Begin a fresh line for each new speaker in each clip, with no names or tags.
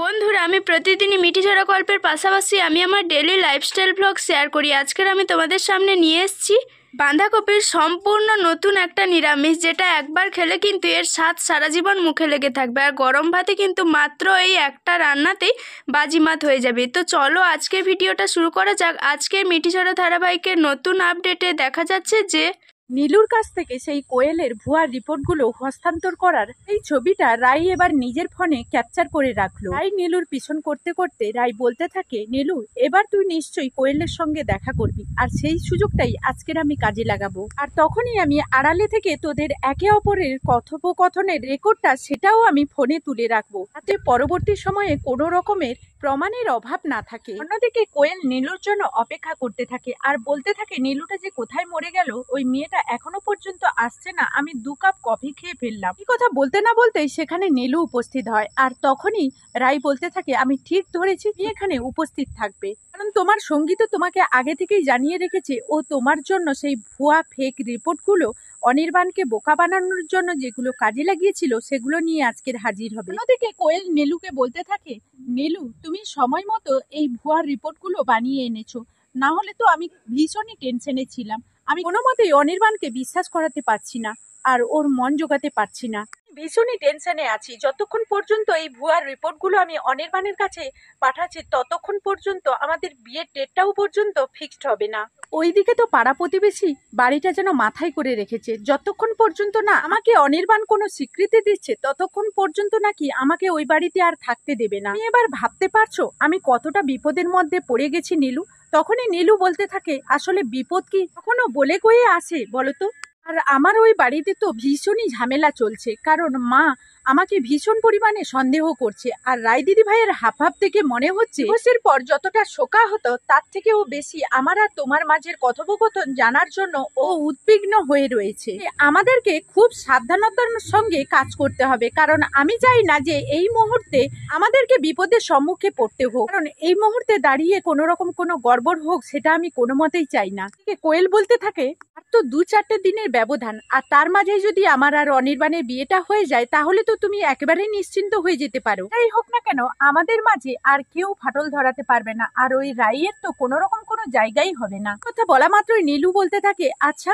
বন্ধুরা, আমি প্রতিদিনই মিঠি ঝরা গল্পের পাশাপাশি আমি আমার ডেইলি লাইফস্টাইল ব্লগ শেয়ার করি। আজকের আমি তোমাদের সামনে নিয়ে এসেছি বাঁধাকপির সম্পূর্ণ নতুন একটা নিরামিষ, যেটা একবার খেলে কিন্তু এর স্বাদ সারা জীবন মুখে লেগে থাকবে। আর গরম ভাতে কিন্তু মাত্র এই একটা রান্নাতেই বাজিমাত হয়ে যাবে। তো চলো আজকের ভিডিওটা শুরু করা যাক। আজকে মিঠি ঝরা ধারাবাহিকের নতুন আপডেটে দেখা যাচ্ছে যে
নীলুর কাছ থেকে সেই কোয়েলের ভুয়া রিপোর্টগুলো হস্তান্তর করার এই ছবিটা রাই এবার নিজের ফোনে ক্যাপচার করে রাখলো। রাই নীলুর পিছন করতে করতে রাই বলতে থাকে, নীলু এবার তুই নিশ্চয়ই কোয়েলের সঙ্গে দেখা করবি, আর সেই সুযোগটাই আজকের আমি কাজে লাগাবো। আর তখনই আমি আড়ালে থেকে তোদের একে অপরের কথোপকথনের রেকর্ডটা সেটাও আমি ফোনে তুলে রাখবো, যাতে পরবর্তী সময়ে কোনো রকমের প্রমাণের অভাব না থাকে। অন্যদিকে কোয়েল নীলুর জন্য অপেক্ষা করতে থাকে আর বলতে থাকে, নীলুটা যে কোথায় মরে গেল, ওই মেয়েটা এখনো পর্যন্ত আসছে না, আমি 2 কাপ কফি খেয়ে ফেললাম। এই কথা বলতে না বলতেই সেখানে নীলু উপস্থিত হয়। আর তখনই রাই বলতে থাকে, আমি ঠিক ধরেছি, তুমি এখানে উপস্থিত থাকবে, কারণ তোমার সঙ্গী তো তোমাকে আগে থেকেই জানিয়ে রেখেছে ও তোমার জন্য সেই ভুয়া ফেক রিপোর্টগুলো অনির্বাণকে বোকা বানানোর জন্য যেগুলো কাজে লাগিয়েছিল সেগুলো নিয়ে আজকের হাজির হবে। অন্যদিকে কোয়েল নীলুকে বলতে থাকে, নীলু তুমি সময় মতো এই ভুয়া রিপোর্টগুলো বানিয়ে এনেছো, না হলে তো আমি ভীষণই টেনশনে ছিলাম। আমি কোনো মতেই অনির্বাণকে বিশ্বাস করাতে পারছি না আর ওর মন জোগাতে পারছি না। ভীষণই টেনশনে আছি। যতক্ষণ পর্যন্ত এই ভুয়া রিপোর্টগুলো আমি অনির্বাণের কাছে পাঠাচ্ছি ততক্ষণ পর্যন্ত আমাদের বিয়ের ডেটটাও পর্যন্ত ফিক্সড হবে না। ওইদিকে তো পাড়া প্রতিবেশী বাড়িটা যেন মাথায় করে রেখেছে, যতক্ষণ পর্যন্ত না আমাকে অনির্বাণ কোনো স্বীকৃতি দিচ্ছে ততক্ষণ পর্যন্ত নাকি আমাকে ওই বাড়িতে আর থাকতে দেবে না। তুমি এবার ভাবতে পারছো আমি কতটা বিপদের মধ্যে পড়ে গেছি নীলু। তখনই নীলু বলতে থাকে, আসলে বিপদ কি কখনো বলে কয়ে আসে বলতো? আর আমার ওই বাড়িতে তো ভীষণই ঝামেলা চলছে, কারণ মা আমাকে ভীষণ পরিমাণে সন্দেহ করছে। আর রায় দিদি ভাইয়ের হাবভাব থেকে মনে হচ্ছে দিবসের পর যতটা শোকা হতো তার থেকেও বেশি আমার আর তোমার মাঝের কথোপকথন জানার জন্য ও উদ্বিগ্ন হয়ে রয়েছে। আমাদেরকে খুব সাবধানতার সঙ্গে কাজ করতে হবে, কারণ আমি চাই না যে এই মুহূর্তে আমাদেরকে বিপদের সম্মুখে পড়তে হোক, কারণ এই মুহূর্তে দাঁড়িয়ে কোনো রকম কোনো গড়বড় হোক সেটা আমি কোনো মতেই চাই না। কোয়েল বলতে থাকে, আর তো 2-4 দিনের ব্যবধান, আর তার মাঝে যদি আমার আর অনির্বাণের বিয়েটা হয়ে যায় তাহলে তো তুমি একেবারেই নিশ্চিন্ত হয়ে যেতে পারো। যাই হোক না কেন আমাদের মাঝে আর কেউ ফাটল ধরাতে পারবে না, আর ওই রাইয়ের তো কোনো রকম কোনো জায়গাই হবে না। কথা বলা মাত্রই নীলু বলতে থাকে, আচ্ছা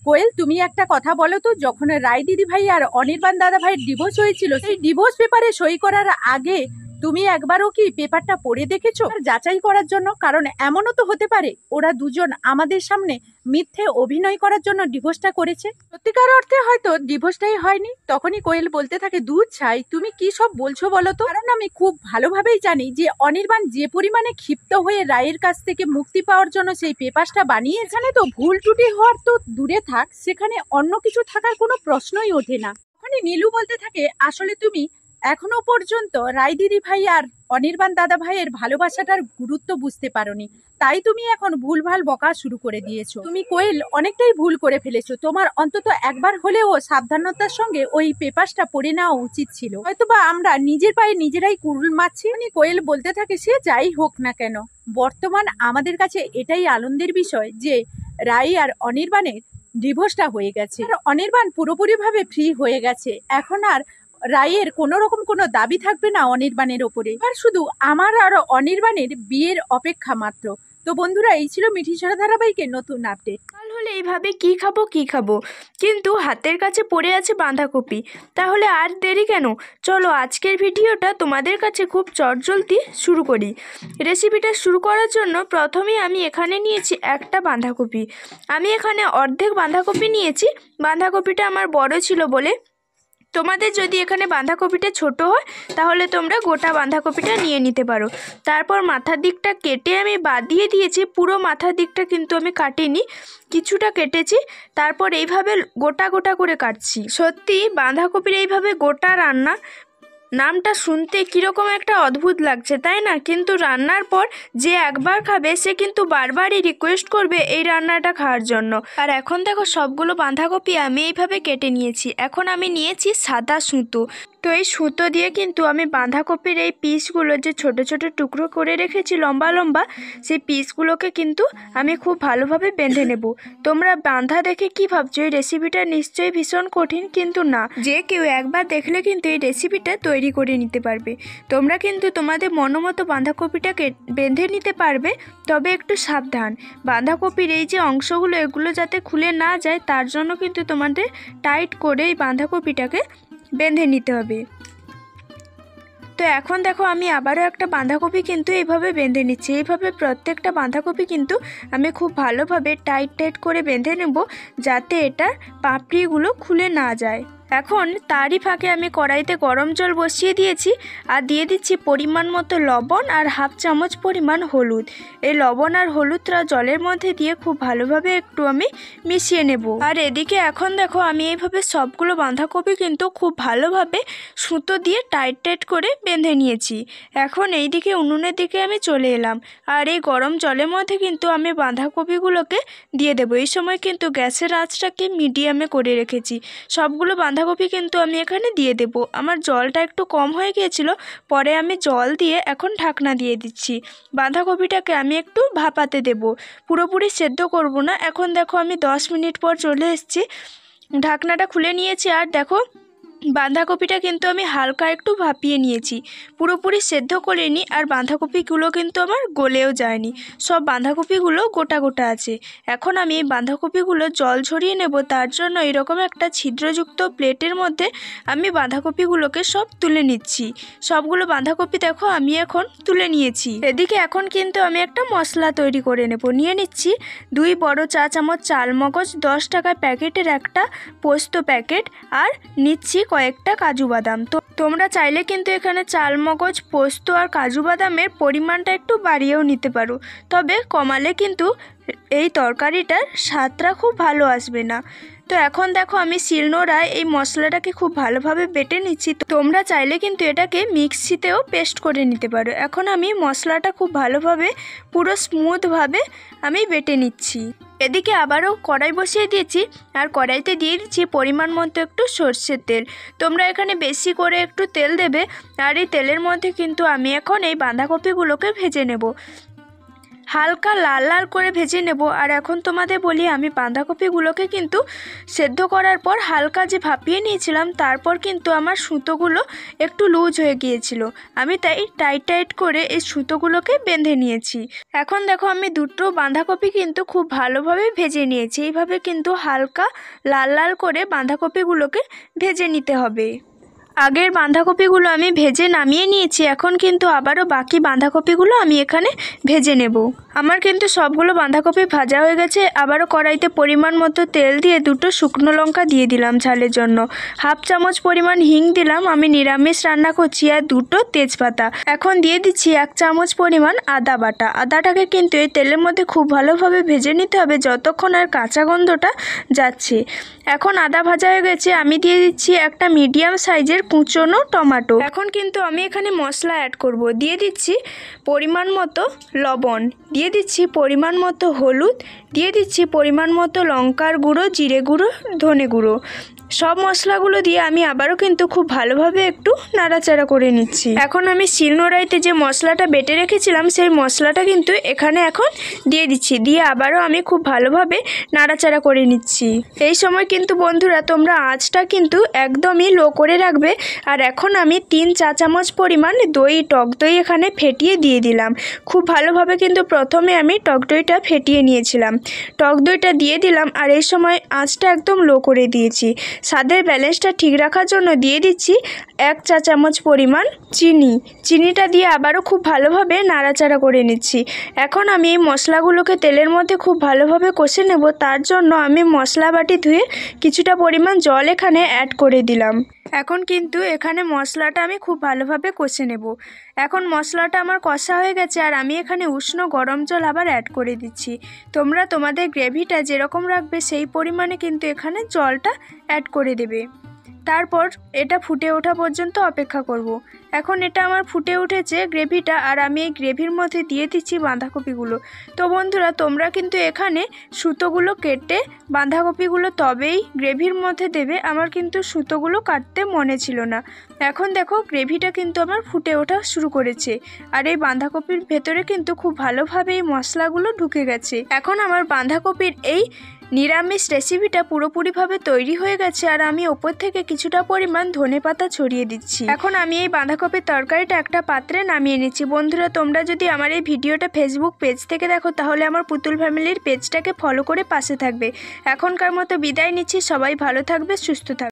কোয়েল তুমি একটা কথা বলো তো, যখন রায় দিদি ভাই আর অনির্বাণ দাদা ভাইয়ের ডিভোর্স হয়েছিল সেই ডিভোর্স পেপারে সই করার আগে তুমি একবারও কি পেপারটা পড়ে দেখেছো যাচাই করার জন্য? কারণ এমনও তো হতে পারে ওরা দুজন আমাদের সামনে মিথ্যে অভিনয় করার জন্য ডিভোর্সটা করেছে, সত্যিকার অর্থে হয়তো ডিভোর্সটাই হয়নি। তখনই কোয়েল বলতে থাকে, দুধ ছাই তুমি কি সব বলছো বলো তো? কারণ আমি খুব ভালোভাবেই জানি যে অনির্বাণ যে পরিমাণে ক্ষিপ্ত হয়ে রায়ের কাছ থেকে মুক্তি পাওয়ার জন্য সেই পেপারটা বানিয়ে, এখানে তো ভুল ত্রুটি হওয়ার তো দূরে থাক, সেখানে অন্য কিছু থাকার কোনো প্রশ্নই ওঠে না। তখনই নীলু বলতে থাকে, আসলে তুমি এখনো পর্যন্ত রায় দিদি ভাই আর অনির্বাণ দাদা ভাইয়ের ভালোবাসাটার গুরুত্ব বুঝতে পারোনি, তাই তুমি এখন ভুলভাল বকা শুরু করে দিয়েছো। তুমি কোয়েল অনেকটাই ভুল করে ফেলেছো, তোমার অন্তত একবার হলেও সাবধানতার সঙ্গে ওই পেপারটা পড়ে নেওয়া উচিত ছিল। হয়তোবা আমরা নিজের পায়ে নিজেরাই কুড়ুল মারছি। কোয়েল বলতে থাকে, সে যাই হোক না কেন বর্তমান আমাদের কাছে এটাই আনন্দের বিষয় যে রায় আর অনির্বাণের ডিভোর্সটা হয়ে গেছে, আর অনির্বাণ পুরোপুরিভাবে ফ্রি হয়ে গেছে। এখন আর রায়ের কোনো রকম কোনো দাবি থাকবে না অনির্বাণের ওপরে, আর শুধু আমার আর অনির্বাণের বিয়ের অপেক্ষা মাত্র। তো বন্ধুরা, এই ছিল মিঠি ঝরা ধারাবাহিকের নতুন আপডেট।
কাল হলে এইভাবে কি খাবো, কিন্তু হাতের কাছে পড়ে আছে বাঁধাকপি, তাহলে আর দেরি কেন? চলো আজকের ভিডিওটা তোমাদের কাছে খুব চটজলদি শুরু করি। রেসিপিটা শুরু করার জন্য প্রথমেই আমি এখানে নিয়েছি একটা বাঁধাকপি। আমি এখানে অর্ধেক বাঁধাকপি নিয়েছি, বাঁধাকপিটা আমার বড় ছিল বলে। তোমাদের যদি এখানে বাঁধাকপিটা ছোট হয় তাহলে তোমরা গোটা বাঁধাকপিটা নিয়ে নিতে পারো। তারপর মাথার দিকটা কেটে আমি বাদ দিয়ে দিয়েছি, পুরো মাথার দিকটা কিন্তু আমি কাটিনি, কিছুটা কেটেছি। তারপর এইভাবে গোটা গোটা করে কাটছি। সত্যি বাঁধাকপির এইভাবে গোটা রান্না নামটা শুনতে কীরকম একটা অদ্ভুত লাগছে, তাই না? কিন্তু রান্নার পর যে একবার খাবে সে কিন্তু বারবারই রিকোয়েস্ট করবে এই রান্নাটা খাওয়ার জন্য। আর এখন দেখো সবগুলো বাঁধাকপি আমি এইভাবে কেটে নিয়েছি। এখন আমি নিয়েছি সাদা সুতো। তো এই সুতো দিয়ে কিন্তু আমি বাঁধাকপির এই পিসগুলো যে ছোট ছোট টুকরো করে রেখেছি লম্বা লম্বা, সেই পিসগুলোকে কিন্তু আমি খুব ভালোভাবে বেঁধে নেব। তোমরা বাঁধা দেখে কি ভাবছো, এই রেসিপিটা নিশ্চয়ই ভীষণ কঠিন, কিন্তু না, যে কেউ একবার দেখলে কিন্তু এই রেসিপিটা তৈরি করে নিতে পারবে। তোমরা কিন্তু তোমাদের মনোমতো বাঁধাকপিটাকে বেঁধে নিতে পারবে, তবে একটু সাবধান। বাঁধাকপির এই যে অংশগুলো এগুলো যাতে খুলে না যায়, তার জন্য কিন্তু তোমাদের টাইট করে এই বাঁধাকপিটাকে বেঁধে নিতে হবে। তো এখন দেখো আমি আবারও একটা বাঁধাকপি কিন্তু এইভাবে বেঁধে নিচ্ছি। এইভাবে প্রত্যেকটা বাঁধাকপি কিন্তু আমি খুব ভালোভাবে টাইট করে বেঁধে নেব, যাতে এটার পাপড়িগুলো খুলে না যায়। এখন তারই ফাঁকে আমি কড়াইতে গরম জল বসিয়ে দিয়েছি আর দিয়ে দিচ্ছি পরিমাণ মতো লবণ আর হাফ চামচ পরিমাণ হলুদ। এই লবণ আর হলুদটা জলের মধ্যে দিয়ে খুব ভালোভাবে একটু আমি মিশিয়ে নেব। আর এদিকে এখন দেখো আমি এইভাবে সবগুলো বাঁধাকপি কিন্তু খুব ভালোভাবে সুতো দিয়ে টাইট করে বেঁধে নিয়েছি। এখন এই দিকে উনুনের দিকে আমি চলে এলাম আর এই গরম জলের মধ্যে কিন্তু আমি বাঁধাকপিগুলোকে দিয়ে দেবো। এই সময় কিন্তু গ্যাসের আঁচটাকে মিডিয়ামে করে রেখেছি। সবগুলো বাঁধাকপি কিন্তু আমি এখানে দিয়ে দেব। আমার জলটা একটু কম হয়ে গিয়েছিল, পরে আমি জল দিয়ে এখন ঢাকনা দিয়ে দিচ্ছি। বাঁধাকপিটাকে আমি একটু ভাপাতে দেব, পুরোপুরি সেদ্ধ করব না। এখন দেখো আমি 10 মিনিট পর চলে এসেছি, ঢাকনাটা খুলে নিয়েছি আর দেখো বাঁধাকপিটা কিন্তু আমি হালকা একটু ভাপিয়ে নিয়েছি, পুরোপুরি সেদ্ধ করিনি। আর বাঁধাকপিগুলো কিন্তু আমার গলেও যায়নি, সব বাঁধাকপিগুলো গোটা গোটা আছে। এখন আমি এই বাঁধাকপিগুলো জল ঝরিয়ে নেব, তার জন্য এরকম একটা ছিদ্রযুক্ত প্লেটের মধ্যে আমি বাঁধাকপিগুলোকে সব তুলে নিচ্ছি। সবগুলো বাঁধাকপি দেখো আমি এখন তুলে নিয়েছি। এদিকে এখন কিন্তু আমি একটা মশলা তৈরি করে নেব। নিয়ে নিচ্ছি 2 বড় চা চামচ চালমগজ, 10 টাকার প্যাকেটের একটা পোস্ত প্যাকেট, আর নিচ্ছি কয়েকটা কাজু বাদাম। তো তোমরা চাইলে কিন্তু এখানে চালমগজ, পোস্ত আর কাজু বাদামের পরিমাণটা একটু বাড়িয়েও নিতে পারো, তবে কমালে কিন্তু এই তরকারিটার স্বাদটা খুব ভালো আসবে না। তো এখন দেখো আমি শিলনোড়ায় এই মশলাটাকে খুব ভালোভাবে বেটে নিচ্ছি। তোমরা চাইলে কিন্তু এটাকে মিক্সিতেও পেস্ট করে নিতে পারো। এখন আমি মশলাটা খুব ভালোভাবে পুরো স্মুথভাবে আমি বেটে নিচ্ছি। এদিকে আবারও কড়াই বসিয়ে দিয়েছি আর কড়াইতে দিয়ে দিচ্ছি পরিমাণ মতো একটু সর্ষের তেল। তোমরা এখানে বেশি করে একটু তেল দেবে। আর এই তেলের মধ্যে কিন্তু আমি এখন এই বাঁধাকপিগুলোকে ভেজে নেব, হালকা লাল লাল করে ভেজে নেব। আর এখন তোমাদের বলি, আমি বাঁধাকপিগুলোকে কিন্তু সেদ্ধ করার পর হালকা যে ভাপিয়ে নিয়েছিলাম, তারপর কিন্তু আমার সুতোগুলো একটু লুজ হয়ে গিয়েছিল, আমি তাই টাইট করে এই সুতোগুলোকে বেঁধে নিয়েছি। এখন দেখো আমি দুটো বাঁধাকপি কিন্তু খুব ভালোভাবে ভেজে নিয়েছি। এইভাবে কিন্তু হালকা লাল লাল করে বাঁধাকপিগুলোকে ভেজে নিতে হবে। আগের বাঁধাকপিগুলো আমি ভেজে নামিয়ে নিয়েছি, এখন কিন্তু আবারও বাকি বাঁধাকপিগুলো আমি এখানে ভেজে নেব। আমার কিন্তু সবগুলো বাঁধাকপি ভাজা হয়ে গেছে। আবারও কড়াইতে পরিমাণ মতো তেল দিয়ে 2টো শুকনো লঙ্কা দিয়ে দিলাম ঝালের জন্য, হাফ চামচ পরিমাণ হিং দিলাম, আমি নিরামিষ রান্না করছি, আর 2টো তেজপাতা। এখন দিয়ে দিচ্ছি 1 চামচ পরিমাণ আদা বাটা। আদাটাকে কিন্তু এই তেলের মধ্যে খুব ভালোভাবে ভেজে নিতে হবে যতক্ষণ আর কাঁচা গন্ধটা যাচ্ছে। এখন আদা ভাজা হয়ে গেছে, আমি দিয়ে দিচ্ছি একটা মিডিয়াম সাইজের কুচনো টমেটো। এখন কিন্তু আমি এখানে মশলা অ্যাড করব। দিয়ে দিচ্ছি পরিমাণ মতো লবণ, দিয়ে দিচ্ছি পরিমাণ মতো হলুদ, দিয়ে দিচ্ছি পরিমাণ মতো লঙ্কার গুঁড়ো, জিরে গুঁড়ো, ধনে গুঁড়ো। সব মশলাগুলো দিয়ে আমি আবারও কিন্তু খুব ভালোভাবে একটু নাড়াচাড়া করে নিচ্ছি। এখন আমি শিলনোড়াইতে যে মশলাটা বেটে রেখেছিলাম, সেই মশলাটা কিন্তু এখানে এখন দিয়ে দিচ্ছি, দিয়ে আবারও আমি খুব ভালোভাবে নাড়াচাড়া করে নিচ্ছি। এই সময় কিন্তু বন্ধুরা তোমরা আঁচটা কিন্তু একদমই লো করে রাখবে। আর এখন আমি 3 চা চামচ পরিমাণ টক দই এখানে ফেটিয়ে দিয়ে দিলাম। খুব ভালোভাবে কিন্তু প্রথমে আমি টক দইটা ফেটিয়ে নিয়েছিলাম, টক দইটা দিয়ে দিলাম। আর এই সময় আঁচটা একদম লো করে দিয়েছি। স্বাদের ব্যালেন্সটা ঠিক রাখার জন্য দিয়ে দিচ্ছি 1 চা চামচ পরিমাণ চিনিটা দিয়ে আবারও খুব ভালোভাবে নাড়াচাড়া করে নিচ্ছি। এখন আমি এই মশলাগুলোকে তেলের মধ্যে খুব ভালোভাবে কষে নেব, তার জন্য আমি মশলা বাটি ধুয়ে কিছুটা পরিমাণ জল এখানে অ্যাড করে দিলাম। এখন কিন্তু এখানে মশলাটা আমি খুব ভালোভাবে কষে নেব। এখন মশলাটা আমার কষা হয়ে গেছে আর আমি এখানে উষ্ণ গরম জল আবার অ্যাড করে দিচ্ছি। তোমরা তোমাদের গ্রেভিটা যেরকম রাখবে সেই পরিমাণে কিন্তু এখানে জলটা অ্যাড করে দেবে। তারপর এটা ফুটে ওঠা পর্যন্ত অপেক্ষা করব। এখন এটা আমার ফুটে উঠেছে গ্রেভিটা, আর আমি এই গ্রেভির মধ্যে দিয়ে দিচ্ছি বাঁধাকপিগুলো। তো বন্ধুরা, তোমরা কিন্তু এখানে সুতোগুলো কেটে বাঁধাকপিগুলো তবেই গ্রেভির মধ্যে দেবে। আমার কিন্তু সুতোগুলো কাটতে মনে ছিল না। এখন দেখো গ্রেভিটা কিন্তু আমার ফুটে ওঠা শুরু করেছে, আর এই বাঁধাকপির ভেতরে কিন্তু খুব ভালোভাবে এই মশলাগুলো ঢুকে গেছে। এখন আমার বাঁধাকপির এই নিরামিষ রেসিপিটা পুরোপুরিভাবে তৈরি হয়ে গেছে, আর আমি ওপর থেকে কিছুটা পরিমাণ ধনেপাতা ছড়িয়ে দিচ্ছি। এখন আমি এই বাঁধাকপির তরকারিটা একটা পাত্রে নামিয়ে নিচ্ছি। বন্ধুরা, তোমরা যদি আমার এই ভিডিওটা ফেসবুক পেজ থেকে দেখো তাহলে আমার পুতুল ফ্যামিলির পেজটাকে ফলো করে পাশে থাকবে। এখনকার মতো বিদায় নিচ্ছি। সবাই ভালো থাকবে, সুস্থ থাকবে।